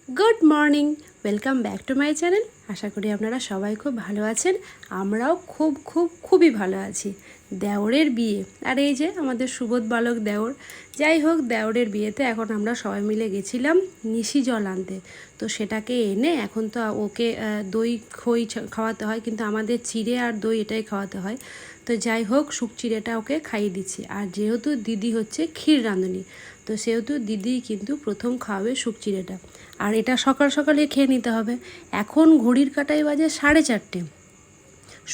Good morning, welcome back to my channel. আশা করি আপনারা সবাই খুব ভালো আছেন। আমরাও খুবই ভালো আছি। দেওরের বিয়ে, আর এই যে আমাদের সুবোধ বালক দেওর। যাই হোক, দেওরের বিয়েতে এখন আমরা সবাই মিলে গেছিলাম নিশি জল আনতে। তো সেটাকে এনে এখন তো ওকে দই খই খাওয়াতে হয়, কিন্তু আমাদের চিড়ে আর দই এটাই খাওয়াতে হয়। তো যাই হোক, শুক চিড়েটা ওকে খাইয়ে দিচ্ছি। আর যেহেতু দিদি হচ্ছে ক্ষীর রাঁধুনি, তো সেহেতু দিদি কিন্তু প্রথম খাওয়াবে শুক চিড়েটা। আর এটা সকাল সকালে খেয়ে নিতে হবে। এখন ঘড়ির কাঁটায় বাজে 4:30।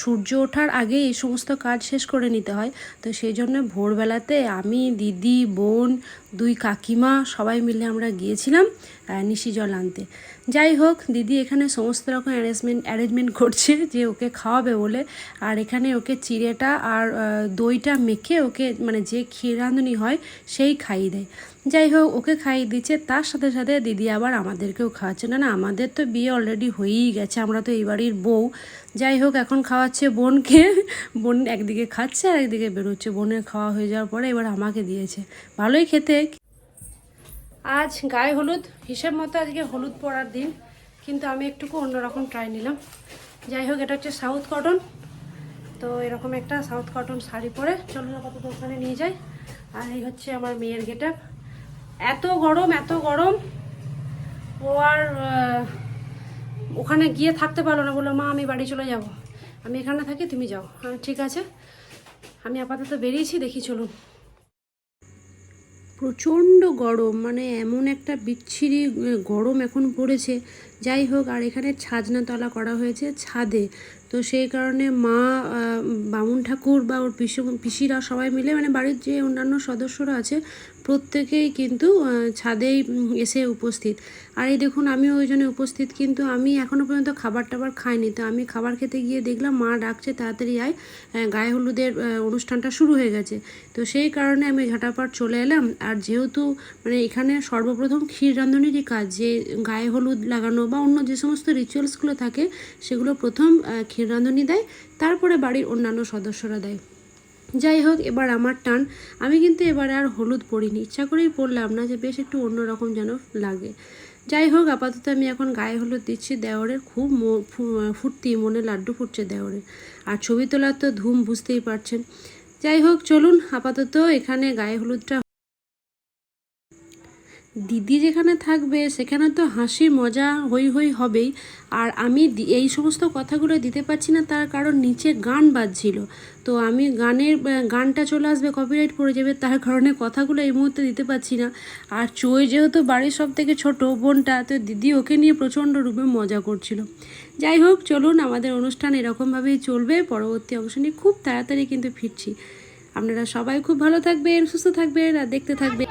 সূর্য ওঠার আগে এই সমস্ত কাজ শেষ করে নিতে হয়। তো সেই জন্য ভোরবেলাতে আমি, দিদি, বোন, দুই কাকিমা সবাই মিলে আমরা গিয়েছিলাম নিশি জল আনতে। যাই হোক, দিদি এখানে সমস্ত রকম অ্যারেঞ্জমেন্ট করছে যে ওকে খাওয়াবে বলে। আর এখানে ওকে চিড়েটা আর দইটা মেখে ওকে, মানে যে ক্ষীর রাঁধুনি হয় সেই খাইয়ে দেয়। যাই হোক, ওকে খাইয়ে দিচ্ছে, তার সাথে সাথে দিদি আবার আমাদেরকেও খাওয়াচ্ছে। না না, আমাদের তো বিয়ে অলরেডি হয়েই গেছে, আমরা তো এই বাড়ির বউ। যাই হোক, এখন খাওয়াচ্ছে বোনকে। বোন একদিকে খাচ্ছে আর একদিকে বেরোচ্ছে। বোনের খাওয়া হয়ে যাওয়ার পরে এবার আমাকে দিয়েছে। ভালোই খেতে। আজ গায়ে হলুদ হিসেব মতো আজকে হলুদ পরার দিন, কিন্তু আমি একটুকু অন্যরকম ট্রাই নিলাম। যাই হোক, এটা হচ্ছে সাউথ কটন। তো এরকম একটা সাউথ কটন শাড়ি পরে চলুন আপাতত ওখানে নিয়ে যাই। আর এই হচ্ছে আমার মেয়ের গেটআপ। এত গরম, ও আর ওখানে গিয়ে থাকতে পারলো না, বললো মা আমি বাড়ি চলে যাব, আমি এখানে থাকি, তুমি যাও। হ্যাঁ ঠিক আছে, আমি আপাতত বেরিয়েছি, দেখি চলুন। প্রচণ্ড গরম, মানে এমন একটা বিচ্ছিরি গরম এখন পড়েছে। যাই হোক, আর এখানে ছাজনাতলা করা হয়েছে ছাদে। তো সেই কারণে মা, বামুন ঠাকুর বা ওর পিসিরা সবাই মিলে, মানে বাড়ির যে অন্যান্য সদস্যরা আছে প্রত্যেকেই কিন্তু ছাদেই এসে উপস্থিত। আর এই দেখুন, আমিও ওই জন্য উপস্থিত, কিন্তু আমি এখনও পর্যন্ত খাবার টাবার খাইনি। তো আমি খাবার খেতে গিয়ে দেখলাম মা ডাকছে তাড়াতাড়ি আয়, গায়ে হলুদের অনুষ্ঠানটা শুরু হয়ে গেছে। তো সেই কারণে আমি ঝাঁটাপাট চলে এলাম। আর যেহেতু মানে এখানে সর্বপ্রথম ক্ষীর রাঁধুনিরই কাজ, যে গায়ে হলুদ লাগানো বা অন্য যে সমস্ত রিচুয়ালসগুলো থাকে সেগুলো প্রথম ক্ষীর রাঁধুনি দেয়, তারপরে বাড়ির অন্যান্য সদস্যরা দেয়। যাই হোক, এবার আমার টান। আমি কিন্তু এবারে আর হলুদ পরিনি, ইচ্ছা করেই পরলাম না, যে বেশ একটু অন্যরকম যেন লাগে। যাই হোক, আপাতত আমি এখন গায়ে হলুদ দিচ্ছি দেওরের। খুব ফুর্তি, মনে লাড্ডু ফুটছে দেওরের। আর ছবি তোলার তো ধুম, বুঝতেই পারছেন। যাই হোক, চলুন আপাতত এখানে গায়ে হলুদটা। দিদি যেখানে থাকবে সেখানে তো হাসি মজা হই হই হবেই। আর আমি এই সমস্ত কথাগুলো দিতে পারছি না, তার কারণ নিচে গান বাজছিল। তো আমি গানটা চলে আসবে, কপিরাইট পড়ে যাবে, তার কারণে কথাগুলো এই মুহূর্তে দিতে পারছি না। আর চই যেহেতু বাড়ির সব থেকে ছোটো বোনটা, তো দিদি ওকে নিয়ে প্রচণ্ড রূপে মজা করছিল। যাই হোক, চলুন, আমাদের অনুষ্ঠান এরকমভাবেই চলবে। পরবর্তী অংশ নিয়ে খুব তাড়াতাড়ি কিন্তু ফিরছি। আপনারা সবাই খুব ভালো থাকবেন, সুস্থ থাকবেন আর দেখতে থাকবেন।